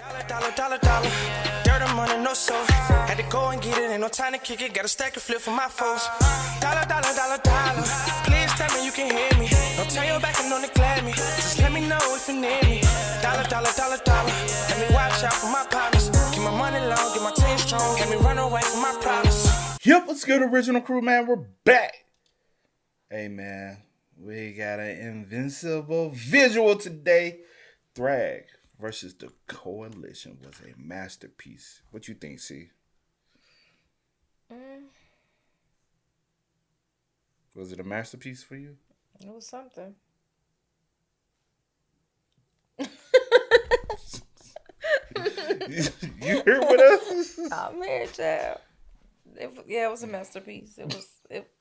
Dollar. Dirt and money, no soul. Had to go and get it, ain't no time to kick it. Got a stack and flip for my foes. Dollar. Please tell me you can hear me. Don't turn your back and don't neglect me. Just let me know if you need me. Dollar. Let me watch out for my partners. Keep my money long, get my team strong. Let me run away from my problems. Yep, what's good, original crew, man? We're back. Hey, man, we got an invincible visual today. Thragg versus the Coalition was a masterpiece. What you think, C? Was it a masterpiece for you? It was something. You here with us? I'm here, child. It was a masterpiece.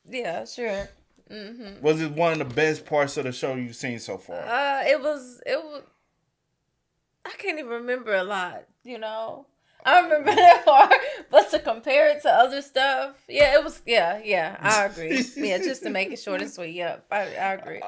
Yeah, sure. Mm-hmm. Was it one of the best parts of the show you've seen so far? It was. I can't even remember a lot. I remember that part, but to compare it to other stuff, yeah, it was. Yeah, I agree. Yeah, just to make it short and sweet. Yeah, I agree.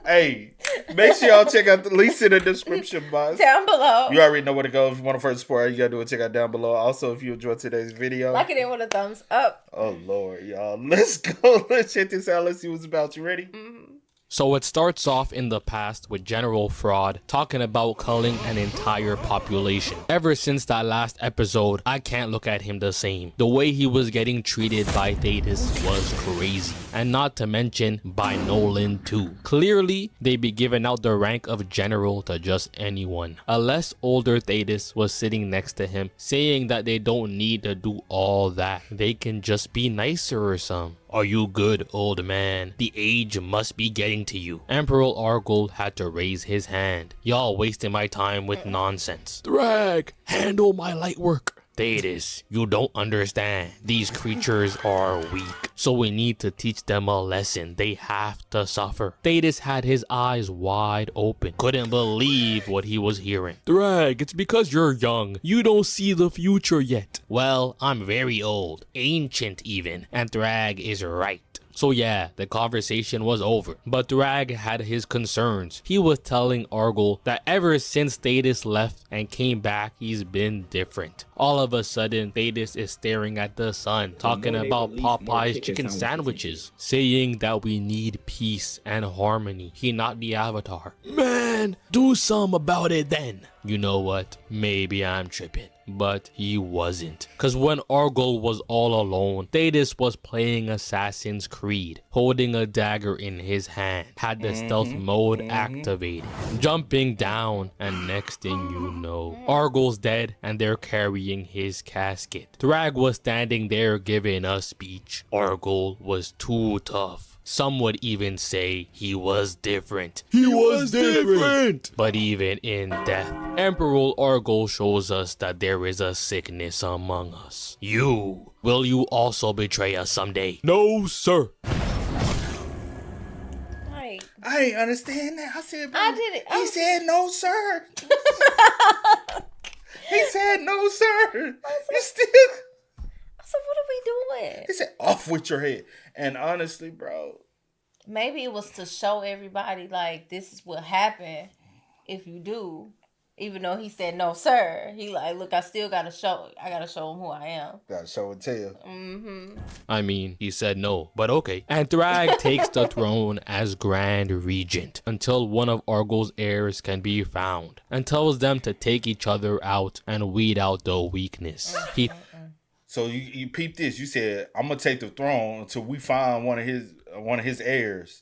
Hey, make sure y'all check out the links in the description box down below. You already know where to go. If you want to first support, all you gotta do is check out down below. Also, if you enjoyed today's video, like it in with a thumbs up. Oh Lord, y'all, let's go. Let's check this out. Let's see what's about. You ready? Mm-hmm. So it starts off in the past with General Fraud talking about culling an entire population. Ever since that last episode, I can't look at him the same. The way he was getting treated by Thetis was crazy. And not to mention by Nolan too. Clearly, they be giving out the rank of general to just anyone. A less older Thetis was sitting next to him saying that they don't need to do all that. They can just be nicer or something. Are you good, old man? The age must be getting to you. Emperor Argol had to raise his hand. Y'all wasting my time with nonsense. Thragg, handle my light work. Thetis, you don't understand. These creatures are weak, so we need to teach them a lesson. They have to suffer. Thetis had his eyes wide open. Couldn't believe what he was hearing. Thragg, it's because you're young. You don't see the future yet. Well, I'm very old. Ancient even. And Thragg is right. So yeah, the conversation was over, but Thragg had his concerns. He was telling Argol that ever since Thetis left and came back, he's been different. All of a sudden, Thetis is staring at the sun, talking about Popeye's chicken sandwiches, saying that we need peace and harmony. He not the Avatar. Man, do something about it then. You know what? Maybe I'm tripping. But he wasn't. Cause when Argol was all alone, Thetis was playing Assassin's Creed, holding a dagger in his hand, had the stealth mode activated, jumping down, and next thing you know, Argol's dead and they're carrying his casket. Thragg was standing there giving a speech. Argol was too tough. Some would even say he was different. He was different! But even in death, Emperor Argol shows us that there is a sickness among us. Will you also betray us someday? No, sir. I ain't understand that. I said, I did it. He said, no, sir. He said, no, sir. You still... So what are we doing? He said, off with your head. And honestly, bro, maybe it was to show everybody, like, this is what happened if you do. Even though he said, no, sir. He like, look, I gotta show him who I am. Gotta show and tell. Mm-hmm. I mean, he said no, but okay. And Thragg takes the throne as Grand Regent until one of Argol's heirs can be found, and tells them to take each other out and weed out the weakness. So you peep this. You said, I'm gonna take the throne until we find one of his heirs.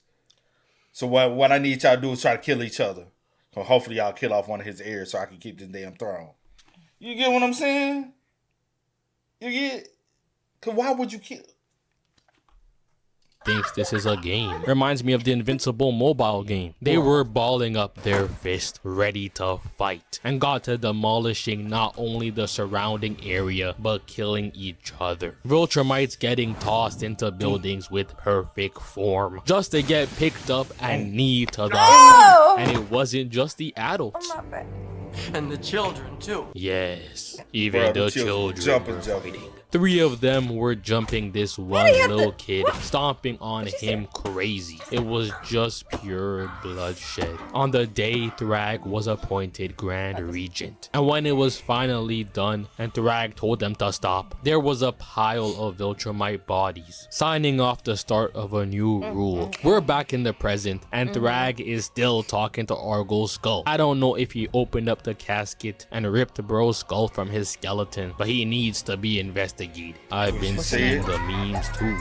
So what I need y'all to do is try to kill each other. So hopefully y'all kill off one of his heirs so I can keep this damn throne. You get what I'm saying? You get? Cause why would you kill? Thinks this is a game. Reminds me of the Invincible mobile game. They were balling up their fist, ready to fight, and got to demolishing not only the surrounding area, but killing each other. Viltrumites getting tossed into buildings with perfect form, just to get picked up and knee to the side. And it wasn't just the adults. And the children too. Yes, even the children were fighting. 3 of them were jumping this one little kid, stomping on him crazy. It was just pure bloodshed. On the day, Thragg was appointed Grand Regent. And when it was finally done and Thragg told them to stop, there was a pile of Viltrumite bodies, signing off the start of a new rule. We're back in the present and Thragg is still talking to Argo's skull. I don't know if he opened up the casket and ripped bro's skull from his skeleton, but he needs to be investigated. I've been seeing the memes too.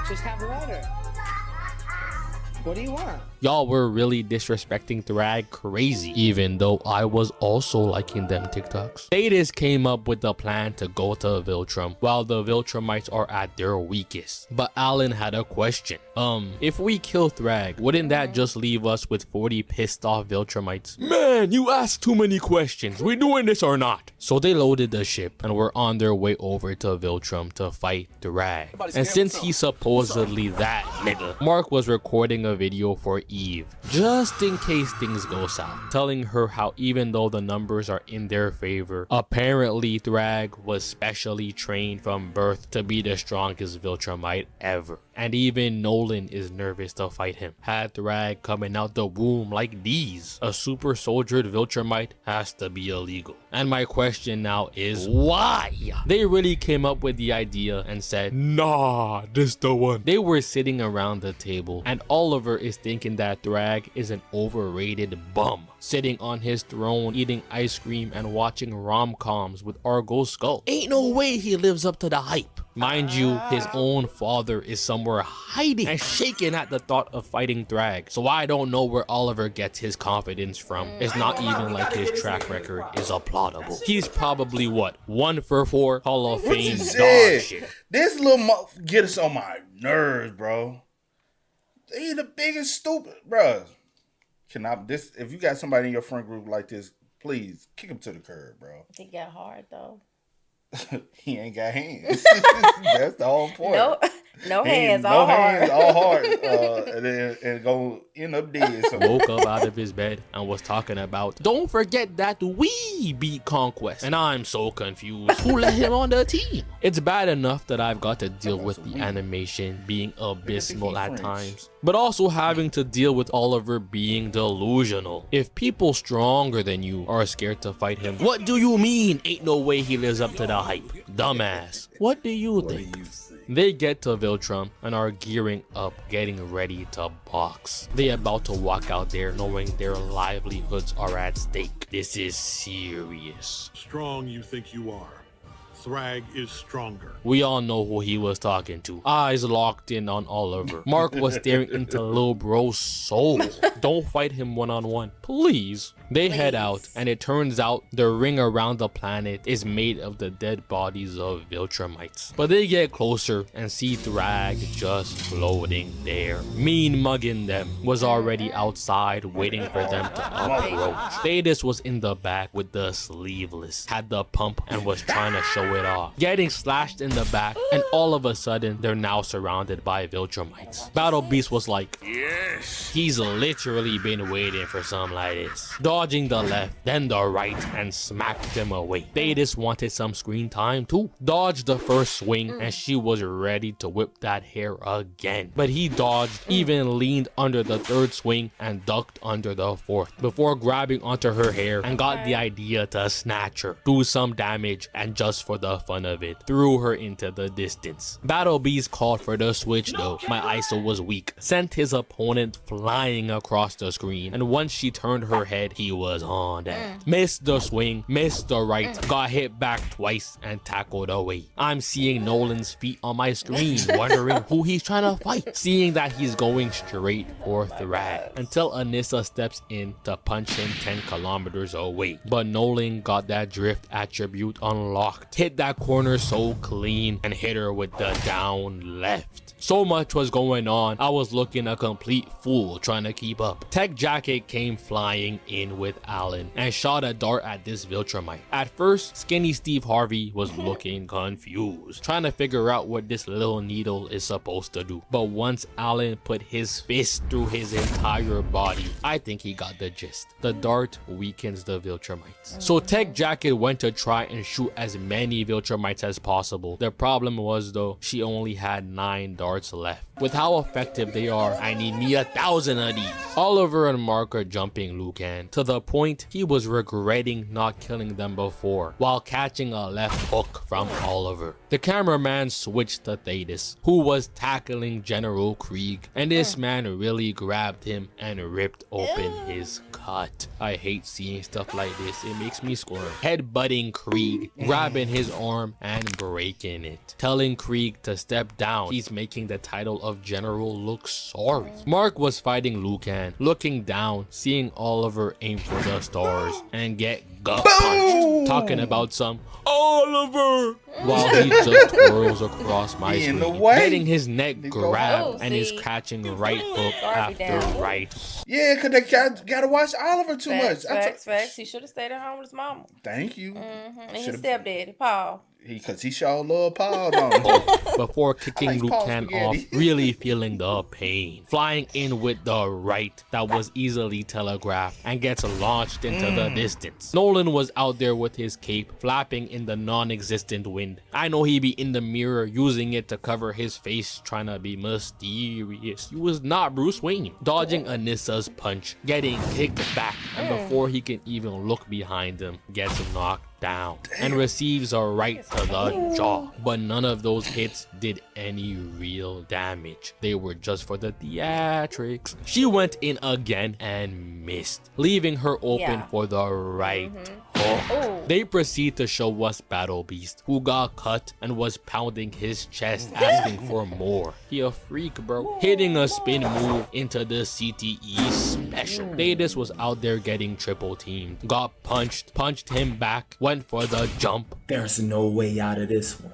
Just have water. What do you want? Y'all were really disrespecting Thragg crazy, even though I was also liking them TikToks. Thetis came up with the plan to go to Viltrum while the Viltrumites are at their weakest. But Alan had a question. If we kill Thragg, wouldn't that just leave us with 40 pissed off Viltrumites? Man, you ask too many questions. We doing this or not? So they loaded the ship and were on their way over to Viltrum to fight Thragg. And since he's supposedly that nigga, Mark was recording a video for Eve, just in case things go south, telling her how even though the numbers are in their favor, apparently Thragg was specially trained from birth to be the strongest Viltrumite ever. And even Nolan is nervous to fight him. Had Thragg coming out the womb like these, a super soldiered Viltrumite has to be illegal. And my question now is, why? They really came up with the idea and said, nah, this the one. They were sitting around the table and Oliver is thinking that Thragg is an overrated bum, sitting on his throne eating ice cream and watching rom-coms with Argo's skull. Ain't no way he lives up to the hype. Mind you, his own father is somewhere hiding and shaking at the thought of fighting Thragg. So I don't know where Oliver gets his confidence from. It's not even like his track record is applaudable. He's probably what, 1 for 4 Hall of Fame dog shit. This little get us on my nerves, bro. He the biggest stupid, bro. If you got somebody in your friend group like this, please kick him to the curb, bro. He got hard though. He ain't got hands. That's the whole point. No hands, all hard. And go end up dead. So. Woke up out of his bed and was talking about, don't forget that we beat Conquest. And I'm so confused. Who let him on the team? It's bad enough that I've got to deal with the animation being abysmal at times, but also having to deal with Oliver being delusional. If people stronger than you are scared to fight him, what do you mean ain't no way he lives up to the hype? Dumbass. What do you think? They get to Viltrum and are gearing up, getting ready to box. They about to walk out there knowing their livelihoods are at stake. This is serious. Strong you think you are. Thragg is stronger. We all know who he was talking to. Eyes locked in on Oliver. Mark was staring into Lil Bro's soul. Don't fight him one-on-one, please. They head out, and it turns out the ring around the planet is made of the dead bodies of Viltrumites. But they get closer and see Thragg just floating there. Mean mugging them was already outside waiting for them to approach. Thetis was in the back with the sleeveless, had the pump and was trying to show it off. Getting slashed in the back, and all of a sudden they're now surrounded by Viltrumites. Battle Beast was like, yes, he's literally been waiting for something like this. Dodging the left, then the right, and smacked him away. Thetis wanted some screen time too. Dodged the first swing, and she was ready to whip that hair again. But he dodged, even leaned under the third swing, and ducked under the fourth, before grabbing onto her hair and got the idea to snatch her, do some damage, and just for the fun of it, threw her into the distance. Battle Beast called for the switch though. My ISO was weak. Sent his opponent flying across the screen, and once she turned her head, he was on that. Missed the swing, missed the right, got hit back twice, and tackled away. I'm seeing Nolan's feet on my screen, wondering who he's trying to fight, seeing that he's going straight for Thragg, until Anissa steps in to punch him 10 kilometers away. But Nolan got that drift attribute unlocked. Hit hit that corner so clean and hit her with the down left. So much was going on, I was looking a complete fool trying to keep up. Tech Jacket came flying in with Allen and shot a dart at this Viltrumite. At first, skinny Steve Harvey was looking confused, trying to figure out what this little needle is supposed to do. But once Allen put his fist through his entire body, I think he got the gist. The dart weakens the Viltrumites. So Tech Jacket went to try and shoot as many Viltrumites as possible. The problem was though, she only had 9 darts left. With how effective they are, I need me 1,000 of these. Oliver and Mark are jumping Lucan to the point he was regretting not killing them before while catching a left hook from Oliver. The cameraman switched to Thetis, who was tackling General Krieg, and this man really grabbed him and ripped open his cut. I hate seeing stuff like this, it makes me squirm. Headbutting Krieg, grabbing his arm and breaking it, telling Krieg to step down. He's making the title of General look sorry. Mark was fighting Lucan, looking down, seeing Oliver aim for the stars and get gut punched, talking about some Oliver while he just twirls across my screen, getting his neck grabbed and is catching right hook after right. Yeah, because they gotta watch Oliver too much. Facts. He should have stayed at home with his mama. Thank you. And his stepdaddy, Paul. Because he sure love Paul, don't he? Before kicking Lucan off, really feeling the pain. Flying in with the right that was easily telegraphed and gets launched into the distance. Nolan was out there with his cape, flapping in the non-existent wind. I know he be in the mirror using it to cover his face, trying to be mysterious. He was not Bruce Wayne. Dodging Anissa's punch, getting kicked back, and before he can even look behind him, gets knocked down and receives a right to the jaw, but none of those hits did any real damage. They were just for the theatrics. She went in again and missed, leaving her open for the right hook. They proceed to show us Battle Beast, who got cut and was pounding his chest asking for more. He a freak, bro. Hitting a spin move into the CTE special. Thetis was out there getting triple teamed, got punched him back, went for the jump. There's no way out of this one.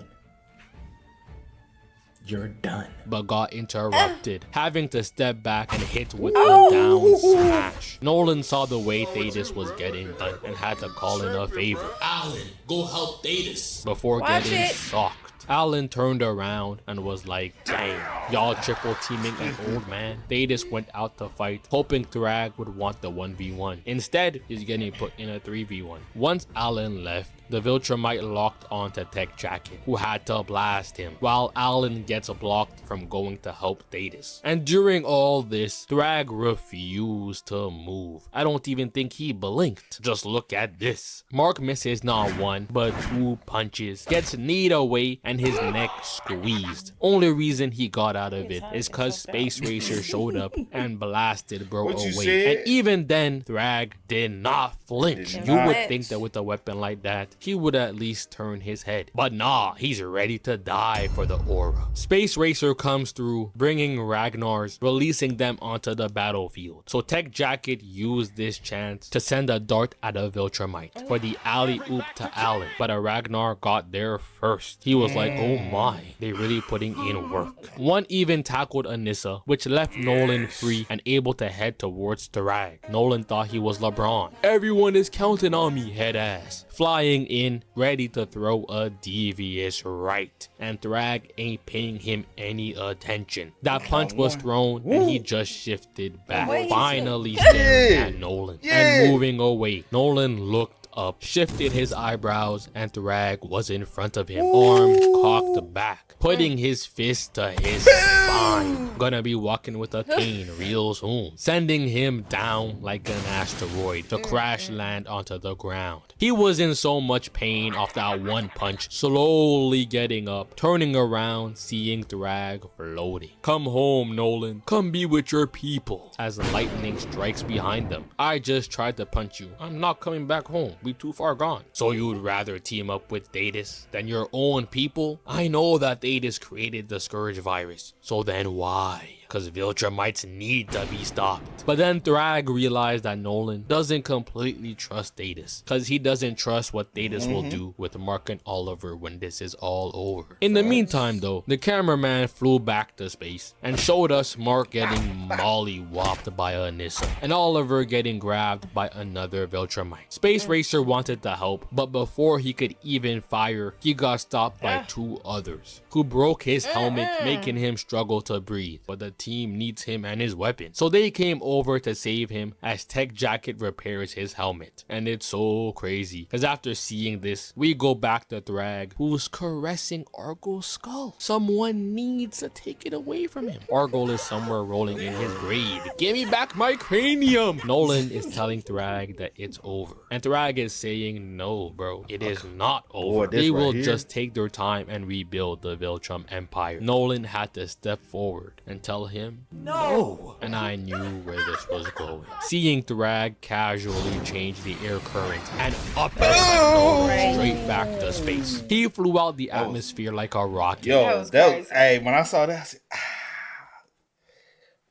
You're done. But got interrupted, having to step back and hit with a down smash. Nolan saw the way Thetis was getting done and had to call in a favor. Alan, go help Thetis. Before getting socked. Alan turned around and was like, dang, y'all triple teaming an old man? Thetis went out to fight, hoping Thragg would want the 1v1. Instead, he's getting put in a 3v1. Once Alan left, the Viltrumite locked onto Tech Jacket, who had to blast him, while Alan gets blocked from going to help Thetis. And during all this, Thragg refused to move. I don't even think he blinked. Just look at this. Mark misses not 1, but 2 punches, gets kneed away, and his neck squeezed. Only reason he got out of it is cause Space Racer showed up and blasted bro away. And even then, Thragg did not flinch. You would think that with a weapon like that, he would at least turn his head. But nah, he's ready to die for the aura. Space Racer comes through, bringing Ragnars, releasing them onto the battlefield. So Tech Jacket used this chance to send a dart at a Viltrumite for the alley-oop to Alan. But a Ragnar got there first. He was like, oh my, they really putting in work. One even tackled Anissa, which left Nolan free and able to head towards Thragg. Nolan thought he was LeBron. Everyone is counting on me, head ass. Flying in, ready to throw a devious right. And Thragg ain't paying him any attention. That punch was thrown and he just shifted back, finally staring at Nolan and moving away. Nolan looked up, shifted his eyebrows, and Thragg was in front of him, arms cocked back, putting his fist to his spine. Gonna be walking with a cane real soon, sending him down like an asteroid to crash land onto the ground. He was in so much pain off that one punch, slowly getting up, turning around, seeing Thragg floating. Come home, Nolan. Come be with your people. As lightning strikes behind them. I just tried to punch you. I'm not coming back home. We too far gone. So you'd rather team up with Thetis than your own people? I know that Thetis created the Scourge virus. So then why? cause Viltrumites need to be stopped. But then Thragg realized that Nolan doesn't completely trust Thetis, cause he doesn't trust what Thetis will do with Mark and Oliver when this is all over. In the meantime though, the cameraman flew back to space and showed us Mark getting molly-whopped by a Nissa and Oliver getting grabbed by another Viltrumite. Space Racer wanted to help, but before he could even fire, he got stopped by two others who broke his helmet, making him struggle to breathe. But the team needs him and his weapon, so they came over to save him as Tech Jacket repairs his helmet. And it's so crazy, because after seeing this, we go back to Thragg, who's caressing Argol's skull. Someone needs to take it away from him. Argol is somewhere rolling in his grave. Give me back my cranium! Nolan is telling Thragg that it's over, and Thragg is saying, no bro, it is not over. They will just take their time and rebuild the Viltrum Empire. Nolan had to step forward and tell him no, and I knew where this was going. Seeing Thragg casually change the air current and up Nolan straight back to space. He flew out the atmosphere like a rocket. Yo, that was, hey, when I saw that, I said,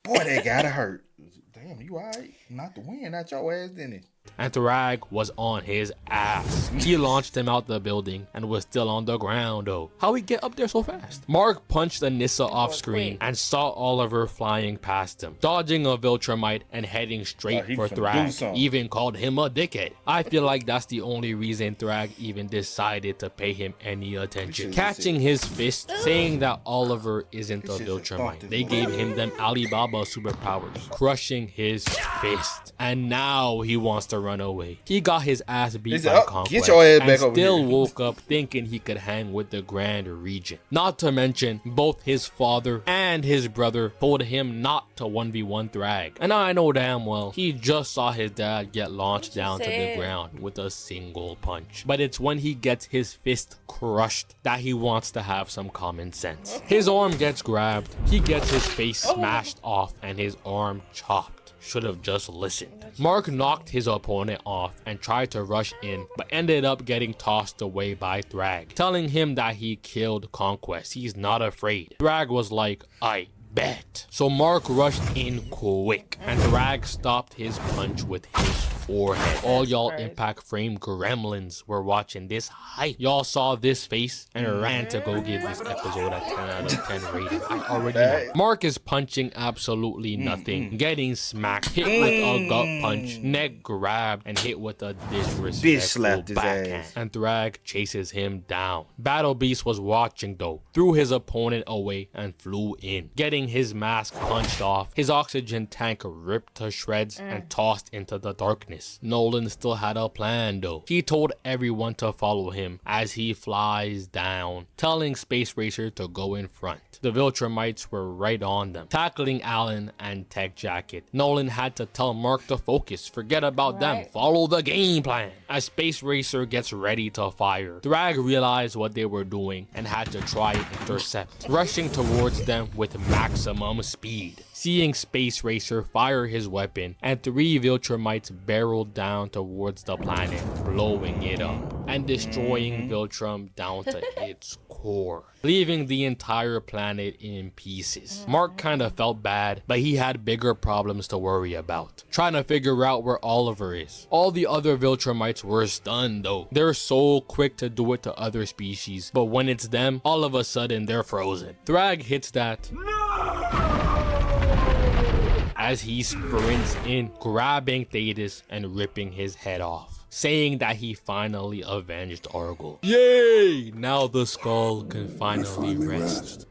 boy, that gotta hurt. Damn, you alright? Not the win, not your ass, didn't it? And Thragg was on his ass. He launched him out the building and was still on the ground though. How he get up there so fast? Mark punched the Nissa off screen and saw Oliver flying past him, dodging a Viltrumite and heading straight for Thragg. Even called him a dickhead. I feel like that's the only reason Thragg even decided to pay him any attention. Catching his fist, saying that Oliver isn't a Viltrumite. They gave him them Alibaba superpowers, crushing his fist. And now he wants to run away. He got his ass beat by Conquest get your ass back and still over here. woke up thinking he could hang with the Grand Regent. Not to mention, both his father and his brother told him not to 1v1 Thragg. And I know damn well he just saw his dad get launched down to the ground with a single punch. But it's when he gets his fist crushed that he wants to have some common sense. His arm gets grabbed, he gets his face smashed off, and his arm chopped. Should have just listened. Mark knocked his opponent off and tried to rush in, but ended up getting tossed away by Thragg, telling him that he killed Conquest. He's not afraid. Thragg was like, I bet. So Mark rushed in quick, and Thragg stopped his punch with his forehead. All y'all Impact Frame gremlins were watching this hype. Y'all saw this face and ran to go give this episode a 10 out of 10 rating. I already know. Mark is punching absolutely nothing, getting smacked, hit with a gut punch, neck grabbed, and hit with a disrespectful backhand. And Thragg chases him down. Battle Beast was watching though, threw his opponent away and flew in, getting his mask punched off, his oxygen tank ripped to shreds and tossed into the darkness. Nolan still had a plan though. He told everyone to follow him as he flies down, telling Space Racer to go in front. The Viltrumites were right on them, tackling Alan and Tech Jacket. Nolan had to tell Mark to focus, forget about them, follow the game plan. As Space Racer gets ready to fire, Thragg realized what they were doing and had to try and intercept, rushing towards them with maximum speed. Seeing Space Racer fire his weapon, and 3 Viltrumites barreled down towards the planet, blowing it up and destroying Viltrum down to its core, leaving the entire planet in pieces. Mark kinda felt bad, but he had bigger problems to worry about, trying to figure out where Oliver is. All the other Viltrumites were stunned though. They're so quick to do it to other species, but when it's them, all of a sudden they're frozen. Thragg hits that as he sprints in, grabbing Thetis and ripping his head off, saying that he finally avenged Argol. Yay! Now the skull can finally rest.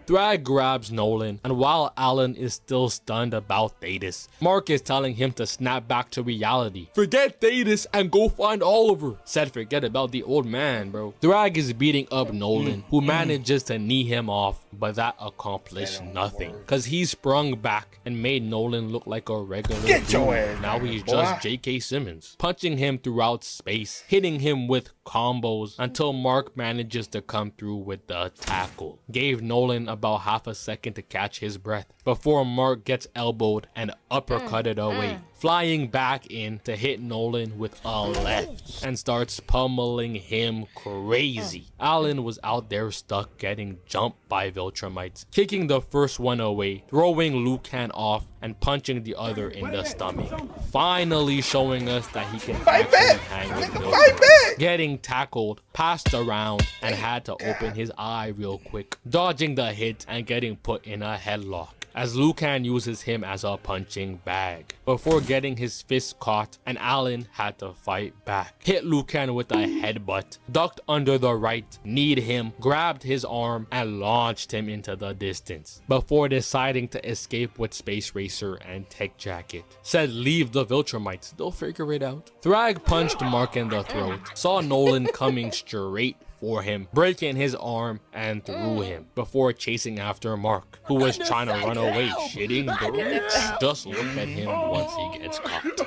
Thragg grabs Nolan, and while Alan is still stunned about Thetis, Mark is telling him to snap back to reality. Forget Thetis and go find Oliver. Said forget about the old man, bro. Thragg is beating up Nolan, who manages to knee him off, but that accomplished nothing, cause he sprung back and made Nolan look like a regular dude. Now he's just J.K. Simmons, punching him throughout space, hitting him with combos until Mark manages to come through with the tackle. Gave Nolan about half a second to catch his breath before Mark gets elbowed and uppercutted away, flying back in to hit Nolan with a left and starts pummeling him crazy. Alan was out there stuck getting jumped by Viltrumites, kicking the first one away, throwing Lucan off and punching the other in the stomach, finally showing us that he can actually hang with Viltrum. Getting tackled, passed around, and had to open his eye real quick, dodging the hit and getting put in a headlock as Lucan uses him as a punching bag before getting his fist caught, and Alan had to fight back. Hit Lucan with a headbutt, ducked under the right, kneed him, grabbed his arm, and launched him into the distance before deciding to escape with Space Racer and Tech Jacket. Said leave the Viltrumites, they'll figure it out. Thragg punched Mark in the throat, saw Nolan coming straight for him, breaking his arm and threw him before chasing after Mark, who was trying to run away, shitting bricks. Just look at him once he gets caught.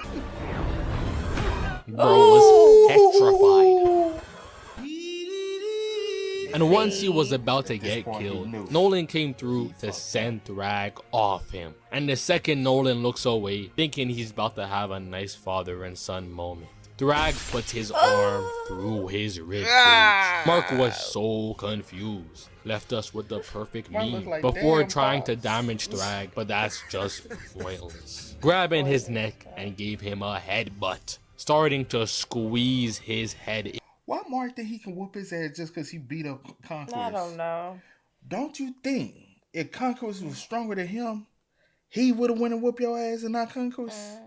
Bro was petrified. And once he was about to get killed, Nolan came through to send Thragg off him. And the second Nolan looks away, thinking he's about to have a nice father and son moment, Thragg puts his arm through his ribcage. Mark was so confused. Left us with the perfect meme before trying to damage Thragg, but that's just pointless. Grabbing his neck and gave him a headbutt, starting to squeeze his head. Why Mark think he can whoop his ass just because he beat up Conquerors? I don't know. Don't you think if Conquerors was stronger than him, he would have went and whooped your ass and not Conquerors?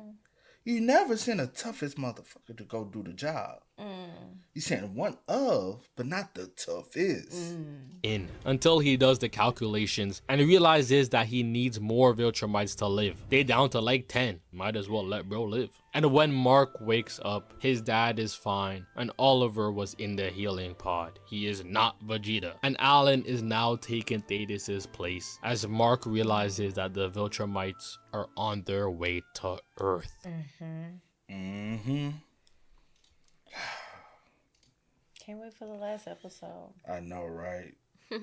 You never send a toughest motherfucker to go do the job. You send one of, but not the toughest. Until he does the calculations and realizes that he needs more Viltrumites to live. They down to like 10. Might as well let bro live. And when Mark wakes up, his dad is fine, and Oliver was in the healing pod. He is not Vegeta. And Alan is now taking Thetis' place as Mark realizes that the Viltrumites are on their way to Earth. Can't wait for the last episode. I know, right?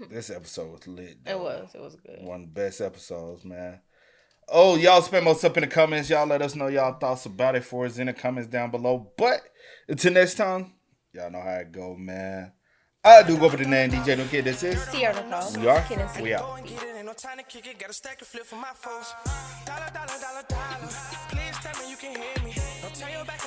This episode was lit, though. It was good. One of the best episodes, man. Oh, y'all spam us up in the comments. Y'all let us know y'all thoughts about it for us in the comments down below. But until next time, y'all know how it go, man. I do go by the name DJ No Kid. This is Sierra Nicole. We are. Kid and C. We out. Ain't no time to kick it, gotta stack a flip for my foes. Dollar, dollar, dollar, dollar. Please tell me you can hear me. Don't turn your back